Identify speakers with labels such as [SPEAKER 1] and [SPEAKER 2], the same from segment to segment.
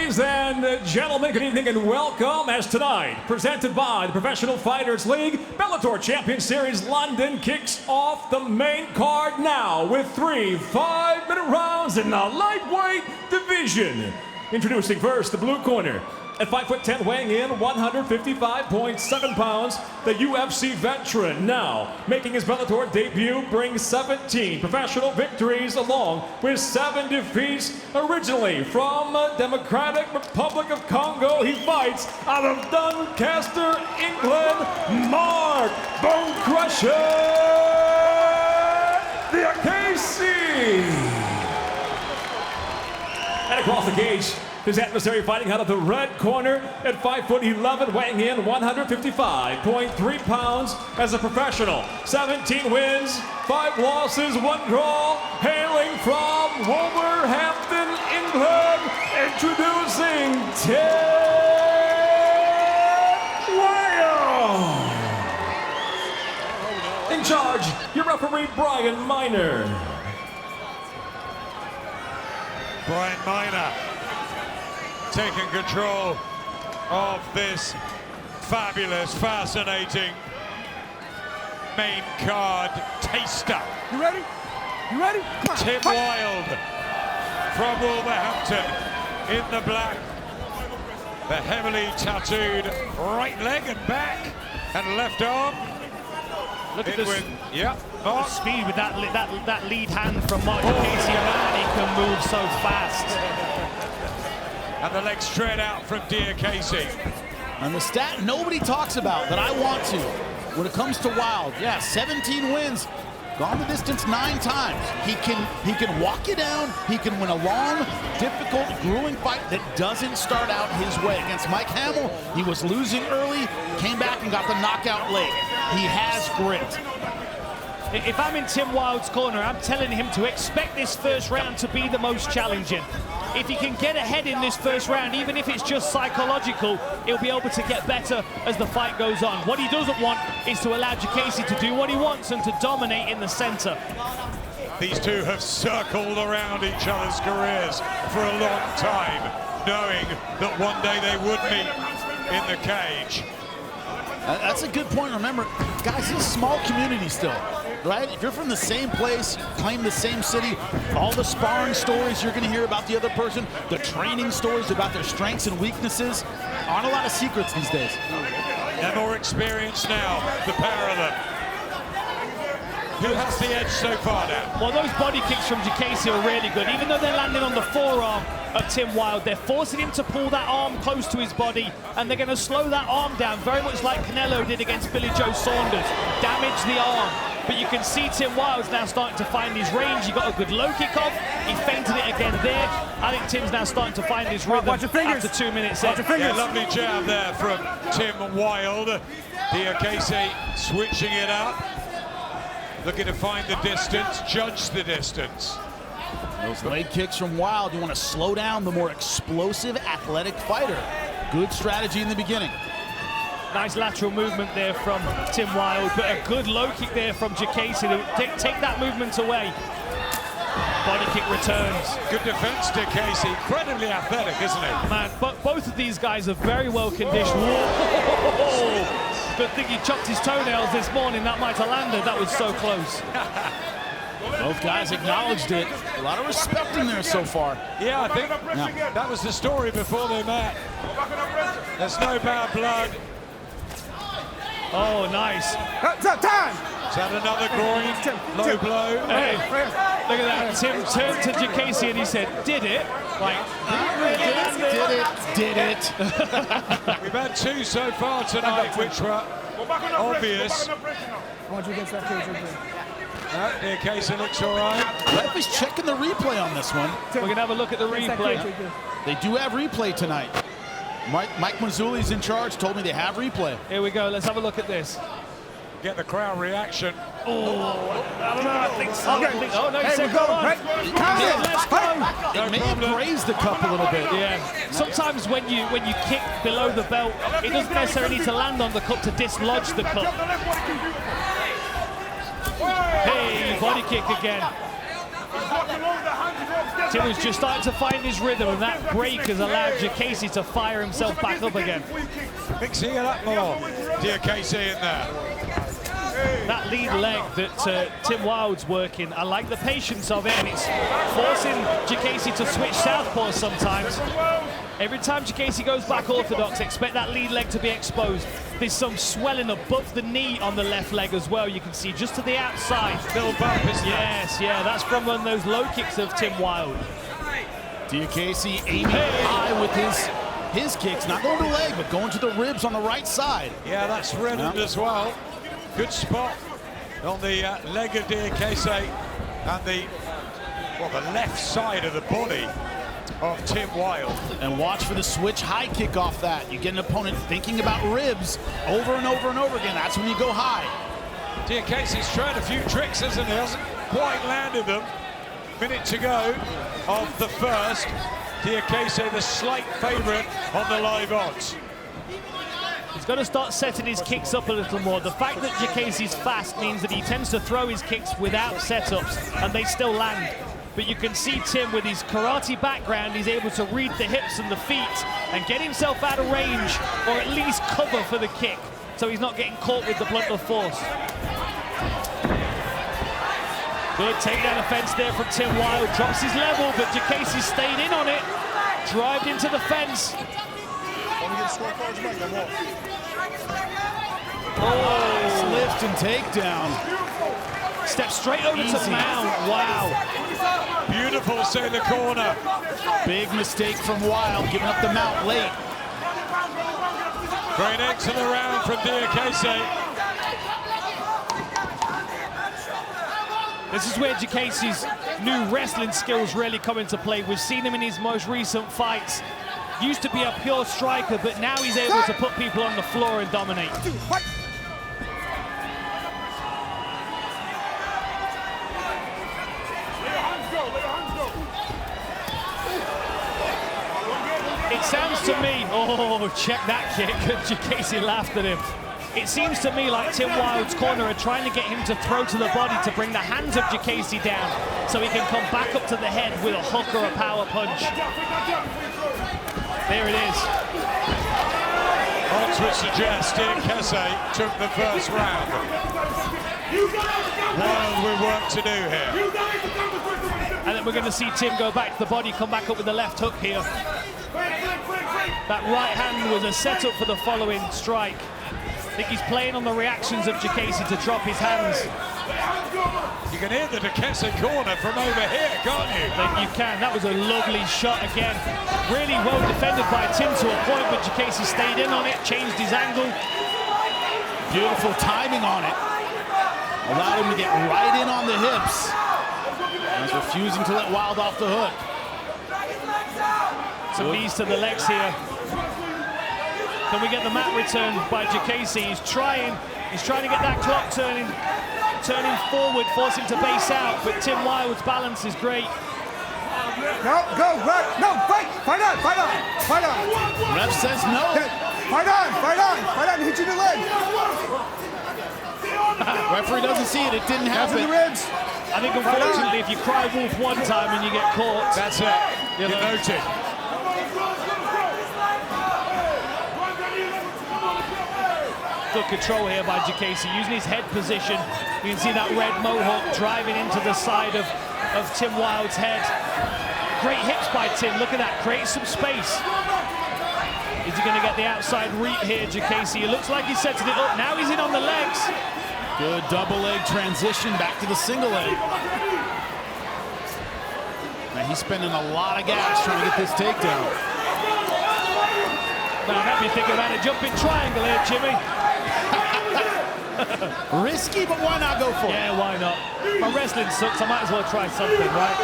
[SPEAKER 1] Ladies and gentlemen, good evening and welcome. As tonight, presented by the Professional Fighters League, Bellator Champion Series London kicks off the main card now with 3 5-minute rounds in the lightweight division. Introducing first the blue corner. At 5'10", weighing in 155.7 pounds, the UFC veteran now making his Bellator debut brings 17 professional victories along with 7 defeats. Originally from Democratic Republic of Congo, he fights out of Doncaster, England, Marc Bone Crusher Diakiese. And across the cage, his adversary fighting out of the red corner at 5'11", weighing in 155.3 pounds as a professional. 17 wins, 5 losses, 1 draw, hailing from Wolverhampton, England, introducing Tim Wilde. In charge, your referee, Brian Miner.
[SPEAKER 2] Brian Miner taking control of this fabulous, fascinating main card taster.
[SPEAKER 3] You ready? You ready? Come on.
[SPEAKER 2] Tim Wilde from Wolverhampton in the black. The heavily tattooed right leg and back and left arm.
[SPEAKER 4] Look at this.
[SPEAKER 2] Yeah,
[SPEAKER 4] the speed with that lead hand from Marc Diakiese. Man, he can move so fast.
[SPEAKER 2] And the leg straight out from Diakiese.
[SPEAKER 5] And the stat nobody talks about that I want to, when it comes to Wilde, yeah, 17 wins, gone the distance 9 times. He can walk you down. He can win a long, difficult, grueling fight that doesn't start out his way. Against Mike Hamill, he was losing early, came back and got the knockout late. He has grit.
[SPEAKER 4] If I'm in Tim Wilde's corner, I'm telling him to expect this first round to be the most challenging. If he can get ahead in this first round, even if it's just psychological, he'll be able to get better as the fight goes on. What he doesn't want is to allow Diakiese to do what he wants and to dominate in the center.
[SPEAKER 2] These two have circled around each other's careers for a long time, knowing that one day they would meet in the cage.
[SPEAKER 5] That's a good point. Remember, guys, it's a small community still, right? If you're from the same place, claim the same city, all the sparring stories you're going to hear about the other person, the training stories about their strengths and weaknesses, aren't a lot of secrets these days.
[SPEAKER 2] They're more experienced now, the pair of them. Who has the edge so far now?
[SPEAKER 4] Well, those body kicks from Diakiese are really good. Even though they're landing on the forearm of Tim Wilde, they're forcing him to pull that arm close to his body, and they're going to slow that arm down, very much like Canelo did against Billy Joe Saunders. Damage the arm. But you can see Tim Wilde's now starting to find his range. He got a good low kick off. He feinted it again there. I think Tim's now starting to find his rhythm after 2 minutes in.
[SPEAKER 2] Yeah, lovely jab there from Tim Wilde. Diakiese switching it up. Looking to find the distance, judge the distance.
[SPEAKER 5] Those leg kicks from Wilde, you want to slow down the more explosive, athletic fighter. Good strategy in the beginning.
[SPEAKER 4] Nice lateral movement there from Tim Wilde, but a good low kick there from Diakiese to take that movement away. Body kick returns.
[SPEAKER 2] Good defense, Diakiese. Incredibly athletic, isn't he?
[SPEAKER 4] Man, but both of these guys are very well conditioned. Whoa! Good thing he chopped his toenails this morning. That might have landed. That was so close.
[SPEAKER 5] Both guys acknowledged it. A lot of respect in there so far.
[SPEAKER 2] Yeah, I think that was the story before they met. There's no bad blood.
[SPEAKER 4] Oh, nice.
[SPEAKER 3] Time!
[SPEAKER 2] Is that another groin? Low blow?
[SPEAKER 4] Hey, look at that. Tim turned to Diakiese and he said, did it? Like,
[SPEAKER 5] did it.
[SPEAKER 2] We've had 2 so far tonight, which were obvious.
[SPEAKER 3] I want you against that cage right there.
[SPEAKER 2] Diakiese looks all right.
[SPEAKER 5] Ref is checking the replay on this one.
[SPEAKER 4] We're going to have a look at the replay.
[SPEAKER 5] They do have replay tonight. Mike Mazzulli's in charge, told me they have replay.
[SPEAKER 4] Here we go, let's have a look at this.
[SPEAKER 2] Get the crowd reaction.
[SPEAKER 4] Oh, I don't know, I think so. Oh, no, he said go on. Let's go.
[SPEAKER 5] It may have grazed the cup a little bit.
[SPEAKER 4] Yeah. Sometimes when you kick below the belt, it doesn't necessarily need to land on the cup to dislodge the cup. Hey, body kick again. Tim was just starting to find his rhythm, and that break has allowed Diakiese to fire himself back up again.
[SPEAKER 2] Mixing it up more. Diakiese in there.
[SPEAKER 4] That lead leg that Tim Wilde's working, I like the patience of it, and it's forcing Diakiese to switch southpaw sometimes. Every time Diakiese goes back orthodox, expect that lead leg to be exposed. There's some swelling above the knee on the left leg as well, you can see, just to the outside.
[SPEAKER 2] Little bump, isn't it?
[SPEAKER 4] Yes, yeah, that's from one of those low kicks of Tim Wilde.
[SPEAKER 5] Diakiese aiming high with his kicks, not going to the leg, but going to the ribs on the right side.
[SPEAKER 2] Yeah, that's reddened as well. Good spot on the leg of Diakiese and the left side of the body of Tim Wilde.
[SPEAKER 5] And watch for the switch high kick off that. You get an opponent thinking about ribs over and over and over again. That's when you go high.
[SPEAKER 2] Diakiese's tried a few tricks, hasn't he? Hasn't quite landed them. Minute to go of the first. Diakiese the slight favourite on the live odds.
[SPEAKER 4] He's got to start setting his kicks up a little more. The fact that Diakiese's fast means that he tends to throw his kicks without setups, and they still land. But you can see Tim, with his karate background, he's able to read the hips and the feet and get himself out of range, or at least cover for the kick, so he's not getting caught with the blunt of force. Good takedown offense there from Tim Wilde. Drops his level, but Diakiese stayed in on it. Drived into the fence.
[SPEAKER 5] Oh, lift and takedown.
[SPEAKER 4] Step straight over to Mount. Wow.
[SPEAKER 2] Beautiful sailor corner.
[SPEAKER 5] Big mistake from Wilde, giving up the mount late.
[SPEAKER 2] Great end to the round from Diakiese.
[SPEAKER 4] This is where Diakiese's new wrestling skills really come into play. We've seen him in his most recent fights. Used to be a pure striker, but now he's able to put people on the floor and dominate. It sounds to me, oh, check that kick. Diakiese laughed at him. It seems to me like Tim Wilde's corner are trying to get him to throw to the body to bring the hands of Diakiese down so he can come back up to the head with a hook or a power punch. There it is.
[SPEAKER 2] Odds would suggest Diakiese took the first round. Wild with work to do here.
[SPEAKER 4] And then we're going to see Tim go back to the body, come back up with the left hook here. That right hand was a setup for the following strike. I think he's playing on the reactions of Diakiese to drop his hands.
[SPEAKER 2] You can hear the Diakiese corner from over here, can't you?
[SPEAKER 4] You can. That was a lovely shot again. Really well defended by Tim to a point, but Diakiese stayed in on it, changed his angle.
[SPEAKER 5] Beautiful timing on it. Allowed him to get right in on the hips. He's refusing to let Wilde off the hook.
[SPEAKER 4] Some knees to the legs here. Can we get the mat return by Diakiese? He's trying to get that clock turning forward, forcing to base out, but Tim Wilde's balance is great.
[SPEAKER 3] Go, right, no, fight on.
[SPEAKER 5] Ref says no.
[SPEAKER 3] Fight on, hit you in the leg.
[SPEAKER 5] Referee doesn't see it, it didn't happen.
[SPEAKER 3] The ribs.
[SPEAKER 4] I think unfortunately, if you cry wolf one time and you get caught,
[SPEAKER 2] that's it. You're noted.
[SPEAKER 4] Good control here by Diakiese, using his head position. You can see that red mohawk driving into the side of Tim Wilde's head. Great hips by Tim, look at that, creates some space. Is he going to get the outside reap here, Diakiese? It looks like he's setting it up, now he's in on the legs.
[SPEAKER 5] Good double leg transition back to the single leg. Now he's spending a lot of gas trying to get this takedown.
[SPEAKER 4] Now that me think about a jumping triangle here, Jimmy.
[SPEAKER 5] Risky, but why not go for it?
[SPEAKER 4] Yeah, why not? My wrestling sucks, I might as well try something, right?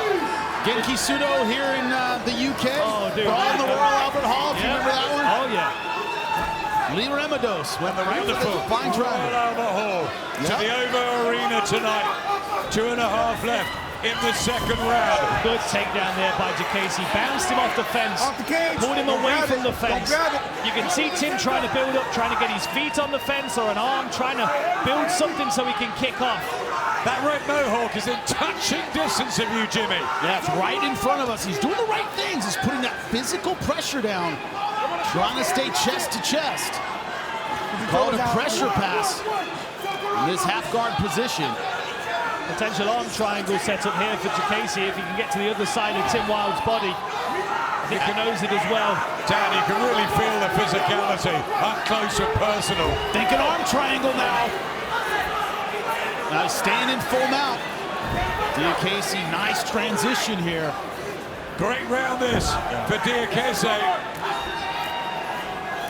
[SPEAKER 5] Genki Sudo here in the UK.
[SPEAKER 4] Oh, dude.
[SPEAKER 5] Brawl in the Royal Albert Hall, if you remember that one?
[SPEAKER 4] Oh, yeah.
[SPEAKER 5] Lee Remados went the right foot, fine
[SPEAKER 2] Royal
[SPEAKER 5] triangle.
[SPEAKER 2] Albert Hall to the OVO Arena tonight. 2.5 left in the second round.
[SPEAKER 4] Good takedown there by Diakiese. Bounced him off the fence.
[SPEAKER 3] Off the cage.
[SPEAKER 4] Pulled him away from the fence.
[SPEAKER 3] Don't grab it.
[SPEAKER 4] You can see Tim trying to build up, trying to get his feet on the fence or an arm, trying to build something so he can kick off.
[SPEAKER 2] That red mohawk is in touching distance of you, Jimmy.
[SPEAKER 5] Yeah, it's right in front of us. He's doing the right things. He's putting that physical pressure down, trying to stay chest to chest. Call it a pressure pass in this half guard position.
[SPEAKER 4] Potential arm triangle set up here for Diakiese if he can get to the other side of Tim Wilde's body. I think he knows it as well.
[SPEAKER 2] Dan, you can really feel the physicality up close and personal.
[SPEAKER 5] Thinking arm triangle now. Now he's staying in full mount. Diakiese, nice transition here.
[SPEAKER 2] Great round this for Diakiese.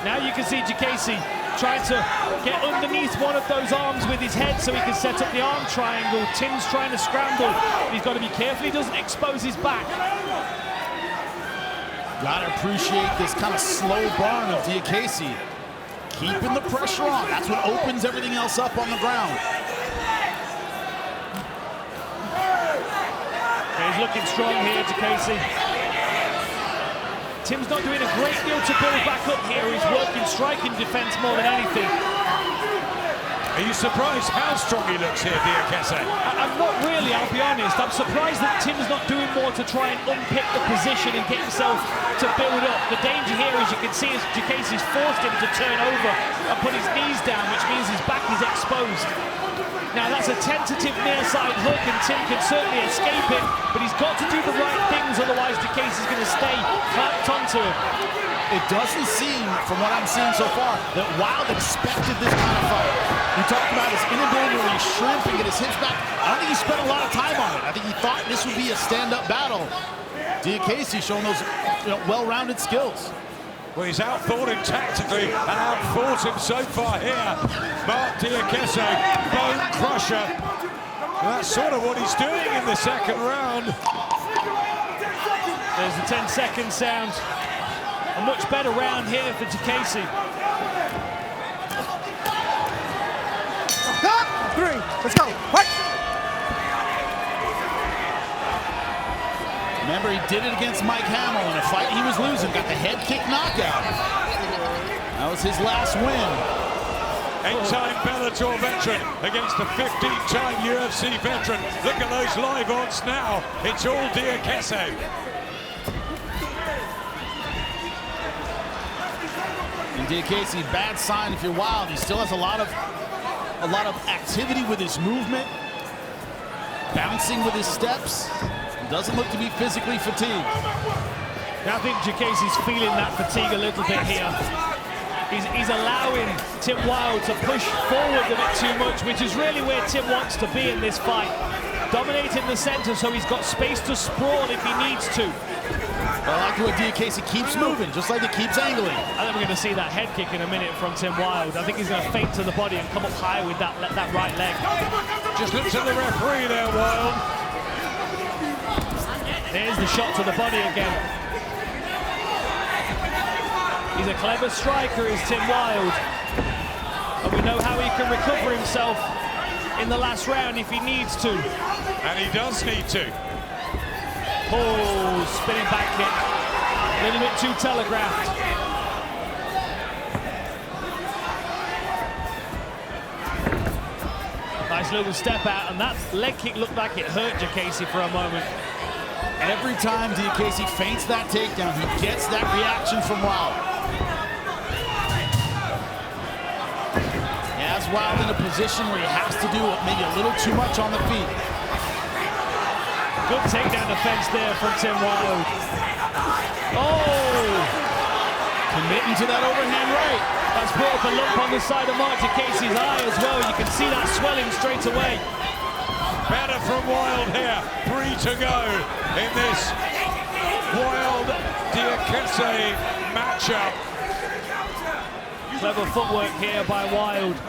[SPEAKER 4] Now you can see Diakiese trying to get underneath one of those arms with his head so he can set up the arm triangle. Tim's trying to scramble. He's got to be careful he doesn't expose his back.
[SPEAKER 5] Gotta appreciate this kind of slow burn of Diakiese. Keeping the pressure on. That's what opens everything else up on the ground.
[SPEAKER 4] He's looking strong here, Diakiese. Tim's not doing a great deal to build back up here. He's working striking defense more than anything.
[SPEAKER 2] Are you surprised how strong he looks here, Diakiese?
[SPEAKER 4] I'm not really, I'll be honest. I'm surprised that Tim's not doing more to try and unpick the position and get himself to build up. The danger here, as you can see, is Diakiese's forced him to turn over and put his knees down, which means his back is exposed. Now that's a tentative near side hook and Tim can certainly escape it, but he's got to do the right things, otherwise Diakiese's going to stay clamped onto him.
[SPEAKER 5] It doesn't seem, from what I'm seeing so far, that Wilde expected this kind of fight. He talked about his inability to really shrimp and get his hips back. I don't think he spent a lot of time on it. I think he thought this would be a stand-up battle. Diakiese showing those well-rounded skills.
[SPEAKER 2] Well, he's outthought him tactically and outfought him so far here. Marc Diakiese, bone crusher. And that's sort of what he's doing in the second round.
[SPEAKER 4] There's the 10-second sound. A much better round here for Diakiese.
[SPEAKER 3] 3, let's go. Fight.
[SPEAKER 5] Remember, he did it against Mike Hamill in a fight he was losing. Got the head kick knockout. That was his last win.
[SPEAKER 2] 8-time Bellator veteran against a 15-time UFC veteran. Look at those live odds now. It's all Diakiese.
[SPEAKER 5] And Diakiese, bad sign if you're Wilde. He still has a lot of activity with his movement, bouncing with his steps. Doesn't look to be physically fatigued.
[SPEAKER 4] Now I think Diakiese's feeling that fatigue a little bit here. He's allowing Tim Wilde to push forward a bit too much, which is really where Tim wants to be in this fight. Dominating the center so he's got space to sprawl if he needs to.
[SPEAKER 5] I like the way Diakiese keeps moving, just like it keeps angling.
[SPEAKER 4] I think we're going to see that head kick in a minute from Tim Wilde. I think he's going to feint to the body and come up high with that right leg.
[SPEAKER 2] Just looks at the referee there, Wilde.
[SPEAKER 4] There's the shot to the body again. He's a clever striker, is Tim Wilde. And we know how he can recover himself in the last round if he needs to.
[SPEAKER 2] And he does need to.
[SPEAKER 4] Oh, spinning back kick. A little bit too telegraphed. Nice little step out, and that leg kick looked like it hurt Diakiese for a moment.
[SPEAKER 5] Every time Diakiese feints that takedown, he gets that reaction from Wilde. He has Wilde in a position where he has to do maybe a little too much on the feet.
[SPEAKER 4] Good takedown defense there from Tim Wilde. Oh!
[SPEAKER 5] Committing to that overhand right.
[SPEAKER 4] That's brought up a lump on the side of Marc Diakiese's eye as well. You can see that swelling straight away.
[SPEAKER 2] Better from Wilde here. 3 to go in this Wilde-Diakiese matchup.
[SPEAKER 4] Clever footwork here by Wilde.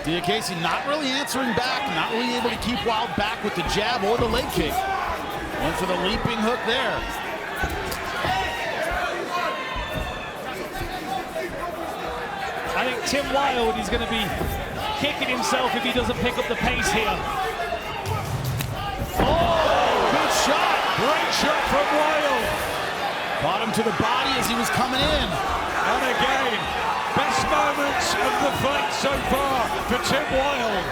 [SPEAKER 5] Diakiese not really answering back, not really able to keep Wilde back with the jab or the leg kick. Went for the leaping hook there.
[SPEAKER 4] I think Tim Wilde is going to be kicking himself if he doesn't pick up the pace here.
[SPEAKER 5] Oh, good shot.
[SPEAKER 2] Great shot from Wilde.
[SPEAKER 5] Brought him to the body as he was coming in.
[SPEAKER 2] And again, best moments of the fight so far for Tim Wilde.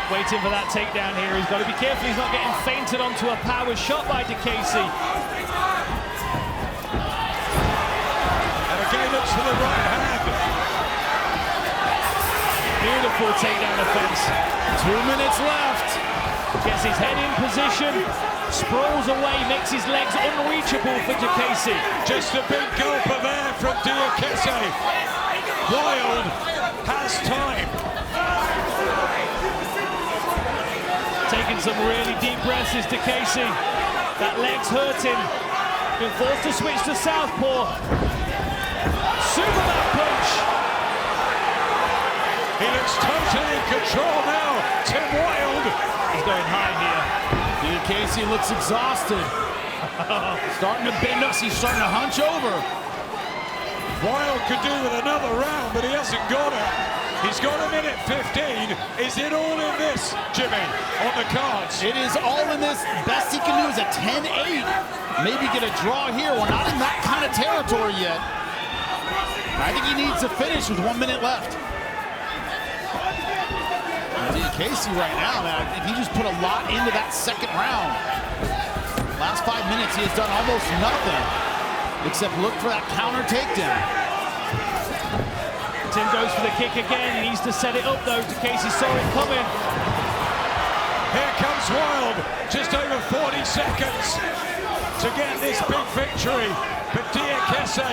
[SPEAKER 4] Waiting for that takedown here. He's got to be careful he's not getting feinted onto a power shot by Diakiese.
[SPEAKER 2] And again, looks for the right hand.
[SPEAKER 4] Beautiful takedown offense.
[SPEAKER 5] 2 minutes left.
[SPEAKER 4] Gets his head in position, sprawls away, makes his legs unreachable for Diakiese.
[SPEAKER 2] Just a big gulp of air from Diakiese. Wilde has time.
[SPEAKER 4] Taking some really deep breaths is Diakiese. That leg's hurting. Been forced to switch to southpaw. Superman punch.
[SPEAKER 2] He looks totally in control now. Tim Wilde.
[SPEAKER 4] He's going high here.
[SPEAKER 5] Diakiese looks exhausted. Starting to bend up, he's starting to hunch over.
[SPEAKER 2] Wilde could do with another round, but he hasn't got it. He's got a minute 15. Is it all in this, Jimmy, on the cards?
[SPEAKER 5] It is all in this. Best he can do is a 10-8. Maybe get a draw here. We're not in that kind of territory yet. I think he needs to finish with 1 minute left. Diakiese right now, man, I think he just put a lot into that second round. Last 5 minutes, he has done almost nothing except look for that counter takedown.
[SPEAKER 4] Tim goes for the kick again. He needs to set it up, though. Diakiese saw it coming.
[SPEAKER 2] Here comes Wilde. Just over 40 seconds to get this big victory. But Diakiese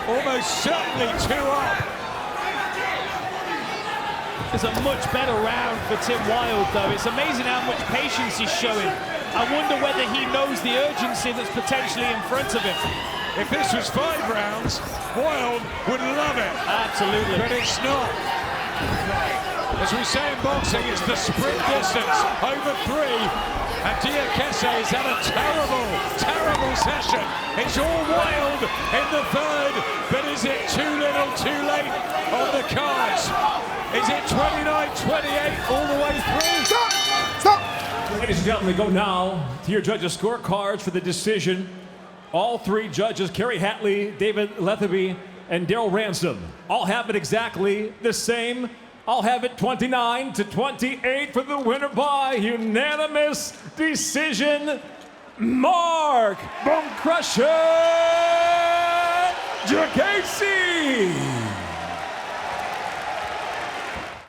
[SPEAKER 2] almost certainly 2 up.
[SPEAKER 4] It's a much better round for Tim Wilde, though. It's amazing how much patience he's showing. I wonder whether he knows the urgency that's potentially in front of him.
[SPEAKER 2] If this was 5 rounds, Wilde would love it.
[SPEAKER 4] Absolutely.
[SPEAKER 2] But it's not. As we say in boxing, it's the sprint distance over 3. And Diakiese has had a terrible, terrible session. It's all Wilde in the 3rd, but is it too little, too late on the cards? Is it 29-28 all the way through?
[SPEAKER 3] Stop! Stop!
[SPEAKER 1] Ladies and gentlemen, we go now to your judges' scorecards for the decision. All 3 judges, Kerry Hatley, David Letheby, and Daryl Ransom, all have it exactly the same. I'll have it 29-28 for the winner by unanimous decision, Marc "Bone Crusher" Diakiese.